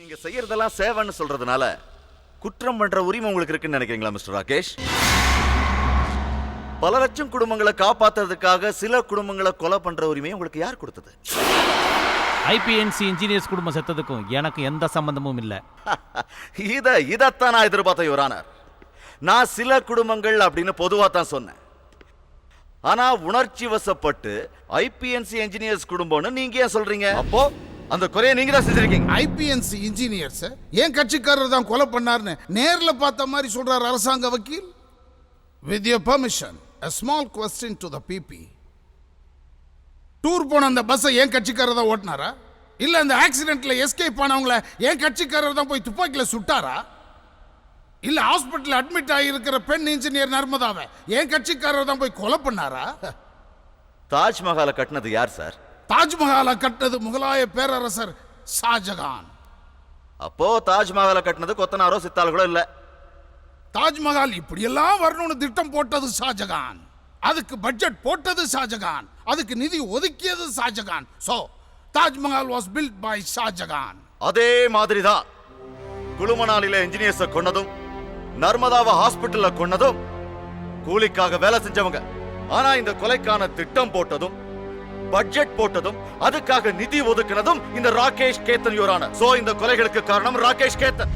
நீங்க செய்யறதெல்லாம் சேவைன்னு சொல்றதுனால குற்றம் பண்ற உரிமை உங்களுக்கு இருக்குன்னு நினைக்கிறீங்களா மிஸ்டர் ராகேஷ்? பல லட்சம் குடும்பங்களை காப்பாத்துறதுக்காக சில குடும்பங்களை கொலை பண்ற உரிமையை உங்களுக்கு யார் கொடுத்தது? ஐபிஎன்சி இன்ஜினியர்ஸ் குடும்பம் செத்ததுக்கும் எனக்கு எந்த சம்பந்தமும் இல்ல. இதத்தான் நான் எதிர்பார்த்தேன் யுவர் ஆனர். நான் சில குடும்பங்கள் அப்படின்னு பொதுவா தான் சொன்னேன். ஆனா உணர்ச்சி வசப்பட்டு ஐபிஎன்சி இன்ஜினியர்ஸ் குடும்பம்னு நீங்க ஏன் சொல்றீங்க? அப்போ அந்த குறையை நீங்க தான் செஞ்சிருக்கீங்க. ஐபிஎன்சி இன்ஜினியர்ஸ் ஏன் கட்சிக்காரர் தான் கொலை பண்ணார்னு நேர்ல பார்த்த மாதிரி சொல்றார் அரசாங்க வக்கீல். With your permission, a small question to the PP. Tour போன அந்த பஸ்ஸை ஏன் கட்சிக்காரர் தான் ஓட்டினாரா? இல்ல அந்த ஆக்சிடென்ட்ல எஸ்கேப் ஆனவங்கள ஏன் கட்சிக்காரர் தான் போய் துப்பாக்கில சுட்டாரா? இல்ல ஹாஸ்பிட்டல் அட்மிட் ஆகியிருக்கிற பெண் இன்ஜினியர் நர்மதாவை ஏன் கட்சிக்காரர் தான் போய் கொலை பண்ணாரா? தாஜ்மஹாலை கட்டினது யார் சார்? தாஜ்மஹாலை கட்டினது முகலாய பேரரசர் ஷாஜகான். அப்போ தாஜ்மஹாலை கட்டினது கொத்தனாரோ சித்தாள்களோ இல்ல. தாஜ்மஹால் இப்படியெல்லாம் வரணும்னு திட்டம் போட்டது ஷாஜகான். அதுக்கு பட்ஜெட் போட்டது ஷாஜகான். அதுக்கு நிதி ஒதுக்கியது Shahjahan. So Taj Mahal was built by Shahjahan. அதே மாதிரி தான் குளுமணாலில இன்ஜினியர்ஸை கொன்னதும் நர்மதாவை ஹாஸ்பிட்டல்ல கொன்னதும் கூலிக்காக வேலை செஞ்சவங்க. ஆனா இந்த கொலைக்கான திட்டம் போட்டதும் பட்ஜெட் போட்டதும் அதுக்காக நிதி ஒதுக்கினதும் இந்த Rakesh Ketan your honour. So இந்த கொலைகளுக்கு காரணம் ராகேஷ் கேத்தன்.